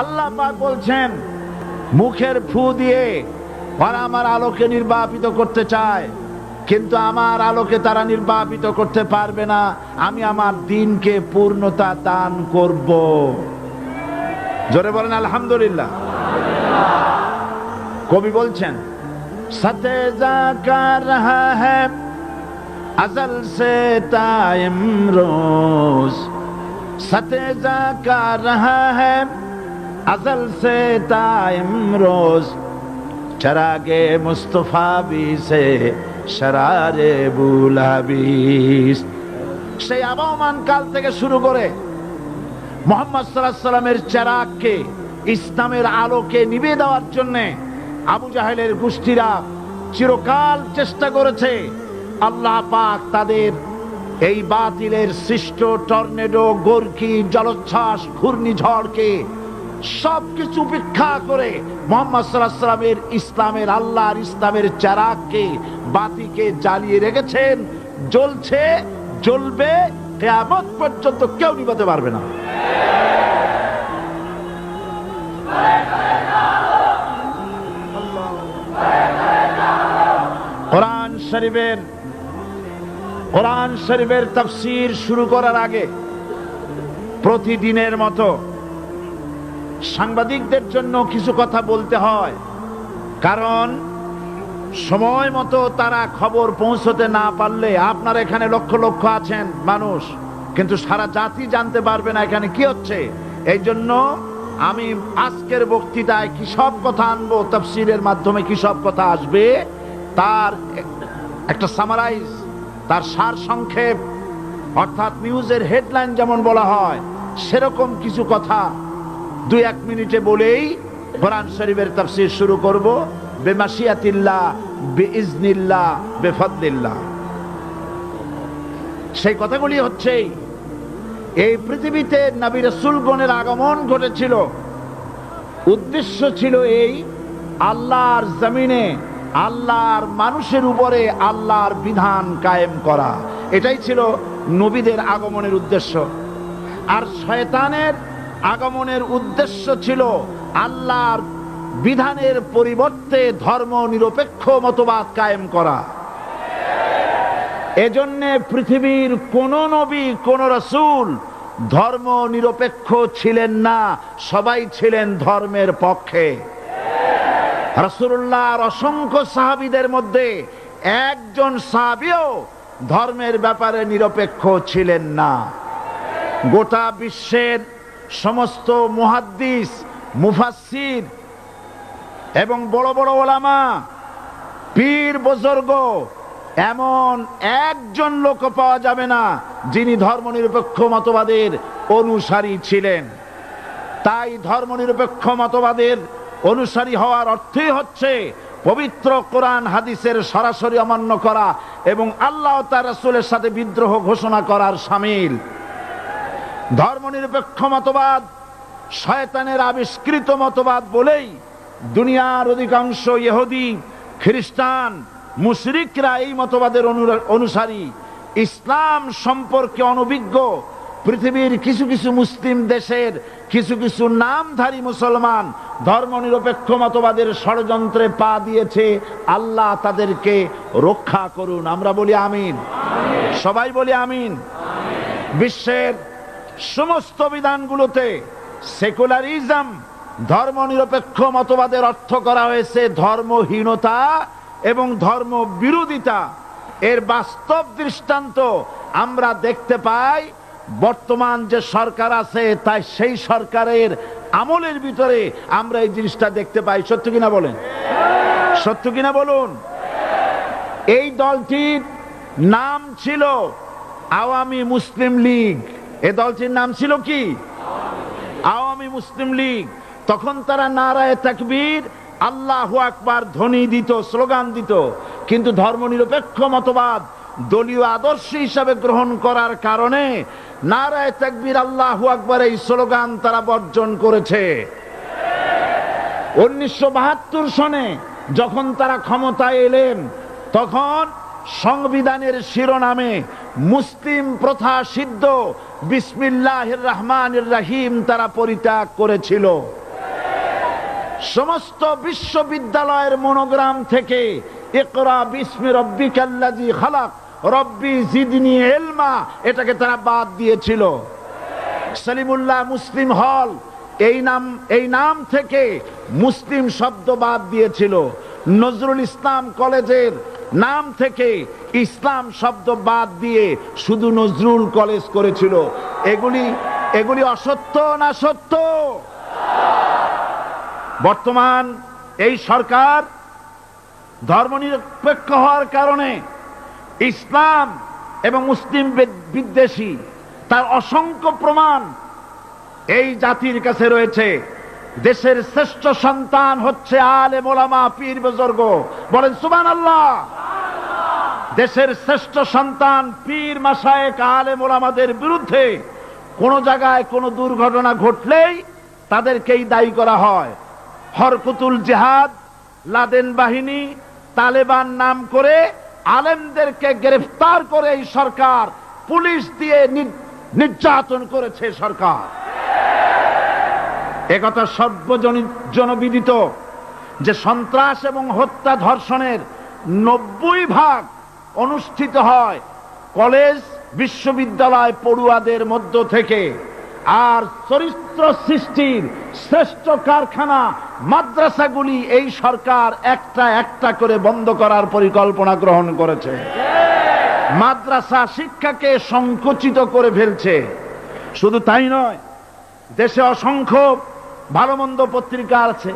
আল্লাহ পাক বলছেন মুখের ফু দিয়ে ওরা আমার আলোকে নির্বাপিত করতে চায়, কিন্তু আমার আলোকে তারা নির্বাপিত করতে পারবে না। আমি আমার দ্বীনকে পূর্ণতা দান করব। জোরে বলেন আলহামদুলিল্লাহ। কবি বলছেন সতেজা কার রহা হ্যায় अज़ल से ता इमरोज़, सतेजा का रहा है अज़ल से ता इमरोज़, चरागे मुस्तफा भी से शरारे बुलाबिस। সেই আবহমান কাল থেকে শুরু করে মুহাম্মদ সাল্লাল্লাহু আলাইহি সাল্লামের চেরাগকে, ইসলামের আলোকে নিভিয়ে দেওয়ার জন্য আবু জাহেলের গোষ্ঠীরা চিরকাল চেষ্টা করেছে। আল্লাহ পাক তাদের এই বাতিলের সৃষ্ট টর্নেডো, গর্কি, জলোচ্ছ্বাস, ঘূর্ণিঝড়কে সবকিছু উপেক্ষা করে মুহাম্মদ সাল্লাল্লাহু আলাইহি সাল্লামের ইসলামের, আল্লাহর ইসলামের চেরাগকে, বাতিকে জ্বালিয়ে রেখেছেন। জ্বলছে, জ্বলবে, কিয়ামত পর্যন্ত কেউ নিভাতে পারবে না। কোরআন শরীফের তাফসীর শুরু করার আগে প্রতিদিনের মতো সাংবাদিকদের জন্য কিছু কথা বলতে হয়, কারণ সময় মতো তারা খবর পৌঁছতে না পারলে, আপনারা এখানে লক্ষ লক্ষ আছেন মানুষ, কিন্তু সারা জাতি জানতে পারবে না এখানে কি হচ্ছে। এই জন্য আমি আজকের বক্তৃতায় কি সব কথা আনবো, তাফসীরের মাধ্যমে কি সব কথা আসবে, তার একটা সামারাইজ, তার সার সংক্ষেপ, অর্থাৎ নিউজের হেডলাইন যেমন বলা হয় সেরকম কিছু কথা 2-1 মিনিটে বলেই কোরআন শরীফের তাফসীর শুরু করব। বেমাশিয়াতিল্লাহ, বিইজনিল্লাহ, বেফদলিল্লাহ। সেই কথাগুলি হচ্ছে এই পৃথিবীতে নবী রাসূলগণের আগমন ঘটেছিল, উদ্দেশ্য ছিল এই আল্লাহর জমিনে আল্লাহর মানুষের উপরে আল্লাহর বিধান কায়েম করা। এটাই ছিল নবীদের আগমনের উদ্দেশ্য। আর শয়তানের আগমনের উদ্দেশ্য ছিল আল্লাহর বিধানের পরিবর্তে ধর্ম নিরপেক্ষ মতবাদ কায়েম করা। এজন্য পৃথিবীর কোন নবী, কোন রাসূল ধর্ম নিরপেক্ষ ছিলেন না, সবাই ছিলেন ধর্মের পক্ষে। রাসূলুল্লাহর অসংখ্য সাহাবীদের মধ্যে একজন সাহাবীও ধর্মের ব্যাপারে নিরপেক্ষ ছিলেন না। গোটা বিশ্বের সমস্ত মুহাদ্দিস, মুফাসসির এবং বড় বড় ওলামা, পীর বুজুর্গ, এমন একজন লোক পাওয়া যাবে না যিনি ধর্মনিরপেক্ষ মতবাদের অনুসারী ছিলেন। তাই ধর্মনিরপেক্ষ মতবাদের অনুসারী হওয়ার অর্থই হচ্ছে পবিত্র কোরআন হাদিসের সরাসরি অমান্য করা এবং আল্লাহ ও তার রাসূলের সাথে বিদ্রোহ ঘোষণা করার শামিল। ধর্মনিরপেক্ষ মতবাদ শয়তানের আবিষ্কৃত মতবাদ বলেই দুনিয়ার অধিকাংশ ইহুদি, খ্রিস্টান, মুশরিকরা এই মতবাদের অনুসারী। ইসলাম সম্পর্কে অনভিজ্ঞ পৃথিবীর কিছু কিছু মুসলিম দেশের কিছু কিছু নামধারী মুসলমান ধর্মনিরপেক্ষ মতবাদের ষড়যন্ত্রে পা দিয়েছে। আল্লাহ তাদেরকে রক্ষা করুন। আমরা বলি আমিন, সবাই বলি আমিন। বিশ্বের সমস্ত বিধানগুলোতে সেকুলারিজম, ধর্মনিরপেক্ষ মতবাদের অর্থ করা হয়েছে ধর্মহীনতা এবং ধর্ম বিরোধিতা। এর বাস্তব দৃষ্টান্ত আমরা দেখতে পাই বর্তমান যে সরকার আছে, তাই সেই সরকারের আমলের ভিতরে আমরা এই জিনিসটা দেখতে পাই। সত্য কিনা বলেন? সত্য কিনা বলুন? এই দলটির নাম ছিল আওয়ামী মুসলিম লীগ। এই দলটির নাম ছিল কি? আওয়ামী মুসলিম লীগ। তখন তারা নারায়ে তাকবীর, আল্লাহু আকবার ধ্বনি দিত, স্লোগান দিত, কিন্তু ধর্মনিরপেক্ষ মতবাদ দলীয় আদর্শ হিসাবে গ্রহণ করার কারণে নারায়ে তাকবীর, আল্লাহু আকবার এই স্লোগান তারা বর্জন করেছে। 1972 সনে যখন তারা ক্ষমতায় এলেন, তখন সংবিধানের শিরোনামে মুসলিম প্রথা সিদ্ধ বিসমিল্লাহির রহমানির রহিম তারা পরিত্যাগ করেছিল। সমস্ত বিশ্ববিদ্যালয়ের মনোগ্রাম থেকে ইকরা বিসমি রব্বিকাল্লাযী খালাক রব্বি জিদনি ইলমা এটাকে তারা বাদ দিয়েছিল। সলিমুল্লাহ মুসলিম হল এই নাম থেকে মুসলিম শব্দ বাদ দিয়েছিল। নজরুল ইসলাম কলেজের নাম থেকে ইসলাম শব্দ বাদ দিয়ে শুধু নজরুল কলেজ করেছিল। এগুলি অসত্য না সত্য? বর্তমান এই সরকার ধর্মনিরপেক্ষ হওয়ার কারণে ইসলাম এবং মুসলিম বিদ্বেষী তার অসংখ্য প্রমাণ এই জাতির কাছে রয়েছে। দেশের শ্রেষ্ঠ সন্তান হচ্ছে আলেম ওলামা পীর বুজুর্গ, বলেন সুবহানাল্লাহ। দেশের শ্রেষ্ঠ সন্তান পীর মাশায়েখ আলেম ওলামাদের বিরুদ্ধে কোন জায়গায় কোন দুর্ঘটনা ঘটলেই তাদেরকেই দায়ী করা হয়। হরকুতুল জিহাদ, লাদেন বাহিনী, তালেবান নাম করে আলেমদেরকে গ্রেফতার করে এই সরকার পুলিশ দিয়ে নির্যাতন করেছে সরকার। একথা সর্বজনবিদিত যে সন্ত্রাস এবং হত্যা ধর্ষণের 90% অনুষ্ঠিত হয় কলেজ বিশ্ববিদ্যালয় পড়ুয়াদের মধ্য থেকে। আর চরিত্র সৃষ্টির শ্রেষ্ঠ কারখানা মাদ্রাসাগুলি এই সরকার একটা একটা করে বন্ধ করার পরিকল্পনা গ্রহণ করেছে। মাদ্রাসা শিক্ষাকে সংকুচিত করে ফেলছে। শুধু তাই নয়, দেশে অসংখ্য ভালো মন্দ পত্রিকা আছে,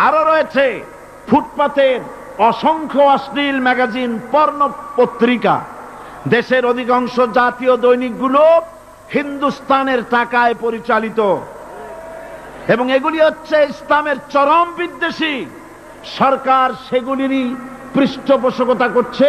আরো রয়েছে ফুটপাতের অসংখ্য অশ্লীল ম্যাগাজিন, পর্ণ পত্রিকা। দেশের অধিকাংশ জাতীয় দৈনিকগুলো হিন্দুস্তানের টাকায় পরিচালিত এবং এগুলি হচ্ছে ইসলামের চরম বিদ্বেষী। সরকার সেগুলিরই পৃষ্ঠপোষকতা করছে,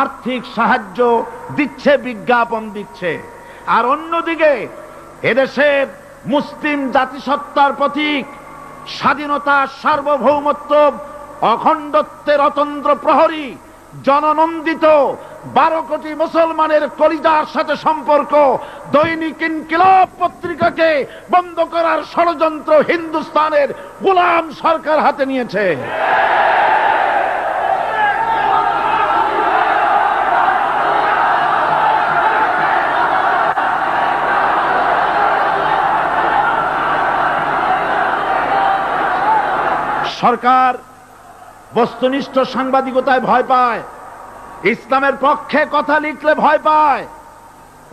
আর্থিক সাহায্য দিচ্ছে, বিজ্ঞাপন দিচ্ছে। আর অন্যদিকে এদেশের মুসলিম জাতিসত্তার প্রতীক, স্বাধীনতা, সার্বভৌমত্ব, অখণ্ডত্বের অতন্ত্র প্রহরী, জননন্দিত 12 কোটি মুসলমানের কলিজার সাথে সম্পর্ক দৈনিক ইনকিলাব পত্রিকাকে বন্ধ করার ষড়যন্ত্র হিন্দুস্তানের গোলাম সরকার হাতে নিয়েছে। সরকার বস্তুনিষ্ঠ সাংবাদিকতায় ভয় পায়, ইসলামের পক্ষে কথা লিখলে ভয় পায়।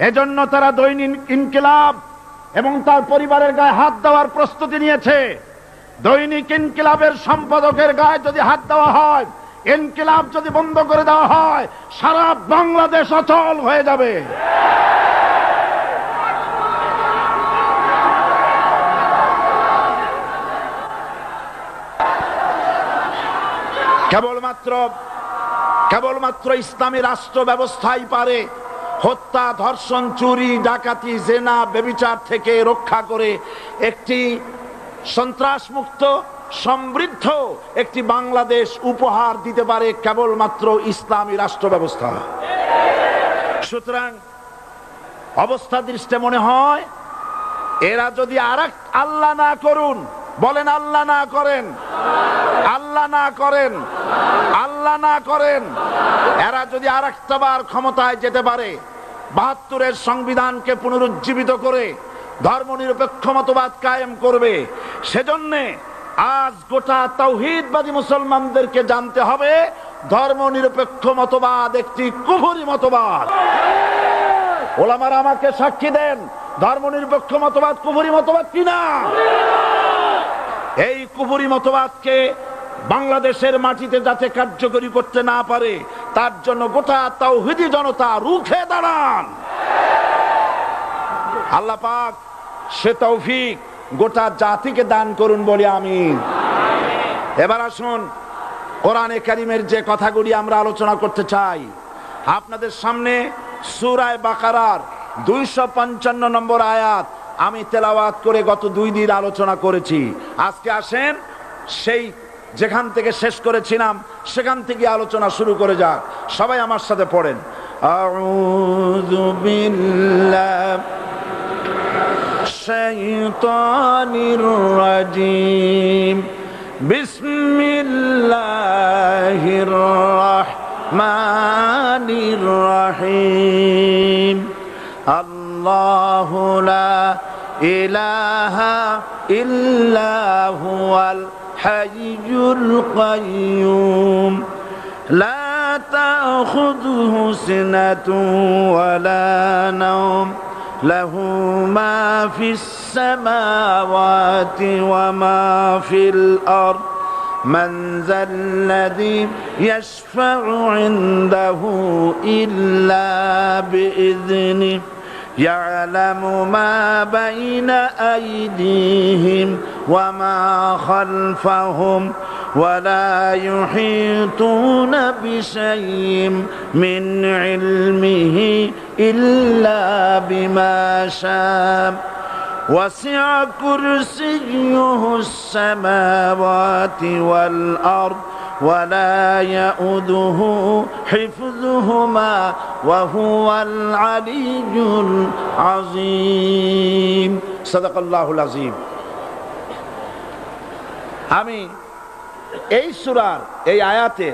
এজন্য তারা দৈনিক ইনকিলাব এবং তার পরিবারের গায়ে হাত দেওয়ার প্রস্তুতি নিয়েছে। দৈনিক ইনকিলাবের সম্পাদকের গায়ে যদি হাত দেওয়া হয়, ইনকিলাব যদি বন্ধ করে দেওয়া হয়, সারা বাংলাদেশ অচল হয়ে যাবে। কেবলমাত্র ইসলামী রাষ্ট্র ব্যবস্থাই পারে হত্যা, ধর্ষণ, চুরি, ডাকাতি, জেনা, ব্যভিচার থেকে রক্ষা করে একটি সন্ত্রাসমুক্ত সমৃদ্ধ একটি বাংলাদেশ উপহার দিতে পারে কেবলমাত্র ইসলামী রাষ্ট্র ব্যবস্থা। সুতরাং অবস্থা দৃষ্টে মনে হয় এরা যদি আরেক আল্লাহ না করুন, বলেন আল্লাহ না করেন, আল্লাহ না করেন, আল্লাহ না করেন, এরা যদি আরেকটা বার ক্ষমতায় যেতে পারে, ৭২-এর সংবিধানকে পুনরুজ্জীবিত করে ধর্মনিরপেক্ষ মতবাদ কায়েম করবে, সেজন্য আজ গোটা তাওহীদবাদী মুসলমানদেরকে জানতে হবে ধর্মনিরপেক্ষ মতবাদ একটি কুফরি মতবাদ। ওলামারা আমাকে সাক্ষী দেন, ধর্মনিরপেক্ষ মতবাদ কুফরি মতবাদ কিনা। এই কুফরি মতবাদকে বাংলাদেশের মাটিতে যাতে কার্যকরী করতে না পারে তার জন্য গোটা তাওহীদি জনতা রুখে দাঁড়ান। আল্লাহ পাক সে তৌফিক গোটা জাতিকে দান করুন বলে আমিন। এবার আসুন কোরআনে কারীমের যে কথাগুলি আমরা আলোচনা করতে চাই, আপনাদের সামনে সূরা বাকারার 255 নম্বর আয়াত আমি তেলাওয়াত করে গত 2 দিন আলোচনা করেছি। আজকে আসেন সেই যেখান থেকে শেষ করেছিলাম সেখান থেকে আলোচনা শুরু করে যাক। সবাই আমার সাথে পড়েন, আউযু বিল্লাহি শাইতানির রাজিম। আল্লাহু লা ইলাহা ইল্লা হুয়াল হাইয়ুল কাইয়্যুম লা তাখুযুহু সিনাতুন ওয়ালা নাওম লাহু মা ফিস সামাওয়াতি ওয়া মা ফিল আরদ من ذا الذي يشفع عنده إلا بإذنه يعلم ما بين أيديهم وما خلفهم ولا يحيطون بشيء من علمه إلا بما شاء وسع كرسيه السماوات والأرض ولا يؤوده حفظهما وهو العلي العظيم صدق الله العظيم আমি এই সূরার এই আয়াতে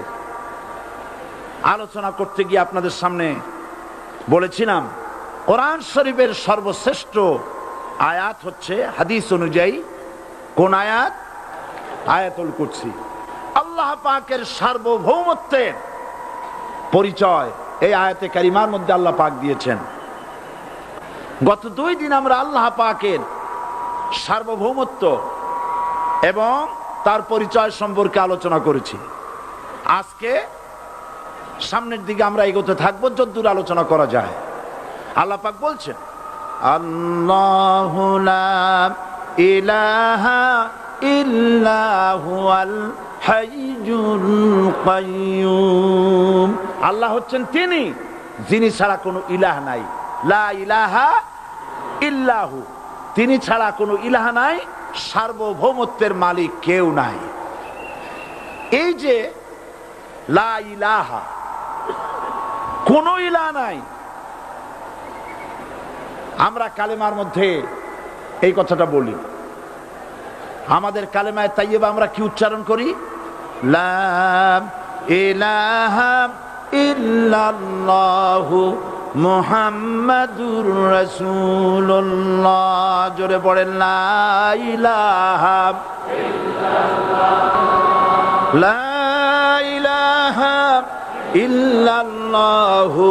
আলোচনা করতে গিয়ে আপনাদের সামনে বলেছিলাম কোরআন শরীফের সর্বশ্রেষ্ঠ আয়াত হচ্ছে হাদিস অনুযায়ী কোন আয়াত? আয়াতুল কুরসি। আল্লাহ পাকের সার্বভৌমত্বের পরিচয় এই আয়াতে কারিমার মধ্যে আল্লাহ পাক দিয়েছেন। গত 2 দিন আমরা আল্লাহ পাকের সার্বভৌমত্ব এবং তার পরিচয় সম্পর্কে আলোচনা করেছি। আজকে সামনের দিকে আমরা এগোতে থাকবো যতদূর আলোচনা করা যায়। আল্লাহ পাক বলছেন আল্লাহু লা ইলাহা ইল্লা হুয়াল হাইয়ুল কাইয়্যুম। আল্লাহ হচ্ছেন তিনি যিনি ছাড়া কোনো ইলাহ নাই। লা ইলাহা ইল্লাহু, তিনি ছাড়া কোনো ইলাহ নাই, সার্বভৌমত্বের মালিক কেউ নাই। এই যে লা ইলাহা, কোনো ইলাহ নাই, আমরা কালেমার মধ্যে এই কথাটা বলি। আমাদের কালেমায়ে তাইয়্যিবা আমরা কি উচ্চারণ করি? লা ইলাহা ইল্লাল্লাহু মুহাম্মাদুর রাসূলুল্লাহ। জোরে পড়েন লা ইলাহা ইল্লাল্লাহ, লা ইলাহা ইল্লাল্লাহু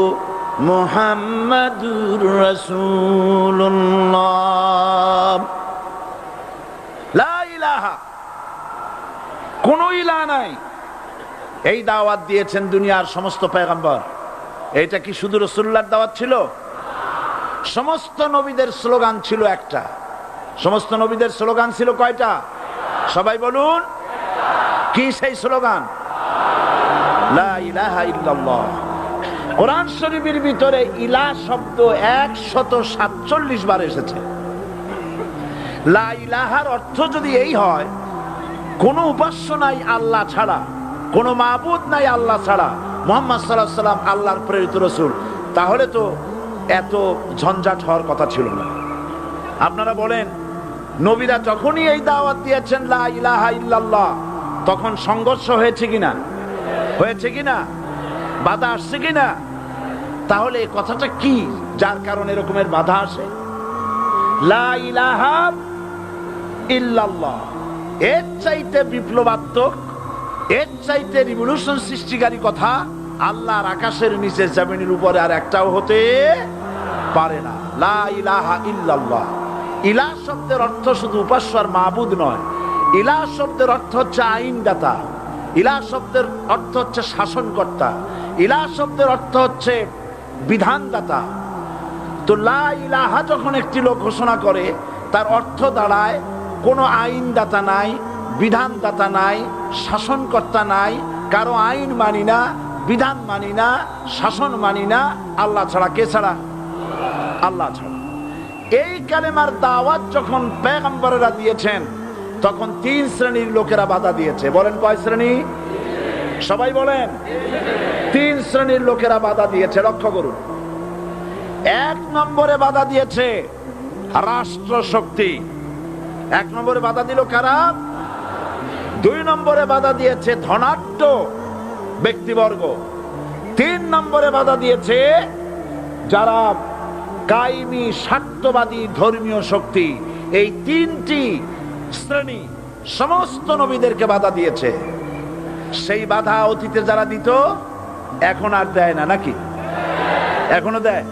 মুহাম্মাদুর রাসূলুল্লাহ। লা ইলাহা, কোনো ইলাহ নাই। এই দাওয়াত দিয়েছেন দুনিয়ার সমস্ত পয়গম্বর। এটা কি শুধু রাসূলুল্লাহর দাওয়াত ছিল? সমস্ত নবীদের স্লোগান ছিল একটা। সমস্ত নবীদের স্লোগান ছিল কয়টা? সবাই বলুন, কি সেই স্লোগান? লা ইলাহা ইল্লাল্লাহ। কোরআন শরীফের ভিতরে ইলাহ শব্দ 147 বার এসেছে। লা ইলাহার অর্থ যদি এই হয় কোনো উপাস্য নাই আল্লাহ ছাড়া, কোনো মাবুদ নাই আল্লাহ ছাড়া, মুহাম্মদ সাল্লাল্লাহু আলাইহি ওয়াসাল্লাম আল্লাহর প্রেরিত রাসূল, তাহলে তো এত ঝঞ্ঝাট হওয়ার কথা ছিল না। আপনারা বলেন, নবীরা যখনই এই দাওয়াত দিয়েছেন লা ইলাহা ইল্লাল্লাহ, তখন সংঘর্ষ হয়েছে কিনা? হয়েছে কিনা? বাধা আসছে কিনা? তাহলে এই কথাটা কি যার কারণে এরকমের বাধা আসে? লা ইলাহা ইল্লাল্লাহ, এর চাইতে বিপ্লবাত্মক, এর চাইতে রিভলিউশন সৃষ্টিকারী কথা আল্লাহর আকাশের নিচে জমিনের উপরে আর একটাও হতে পারে না। লা ইলাহা ইল্লাল্লাহ। ইলাহ শব্দের অর্থ শুধু উপাস্য আর মাবুদ নয়। ইলাহ শব্দের অর্থ হচ্ছে আইনদাতা, ইলাহ শব্দের অর্থ হচ্ছে শাসনকর্তা, ইলাহ শব্দের অর্থ হচ্ছে বিধানদাতা। তো লা ইলাহা যখন একটি লোক ঘোষণা করে, তার অর্থ দাঁড়ায় কোনো আইনদাতা নাই, বিধানদাতা নাই, শাসনকর্তা নাই, কারো আইন মানি না, বিধান মানি না, শাসন মানি না, আল্লাহ ছাড়া। কে ছাড়া? আল্লাহ ছাড়া। এই কালেমার দাওয়াত যখন পয়গম্বরেরা দিয়েছেন, তখন 3 শ্রেণীর লোকেরা বাধা দিয়েছে। বলেন কয় শ্রেণী? সবাই বলেন। 3 শ্রেণীর লোকেরা বাধা দিয়েছে। লক্ষ্য করুন। 1 নম্বরে বাধা দিয়েছে রাষ্ট্র শক্তি। 1 নম্বরে বাধা দিল কারা? 2 নম্বরে বাধা দিয়েছে ধনাঢ্য ব্যক্তিবর্গ। 3 নম্বরে বাধা দিয়েছে যারা কায়েমি স্বার্থবাদী ধর্মীয় শক্তি, এই তিনটি শ্রেণী সমস্ত নবীদেরকে বাধা দিয়েছে। সেই বাধা অতীতে যারা দিত এখন আর দেয় না, নাকি? এখনো দেয়?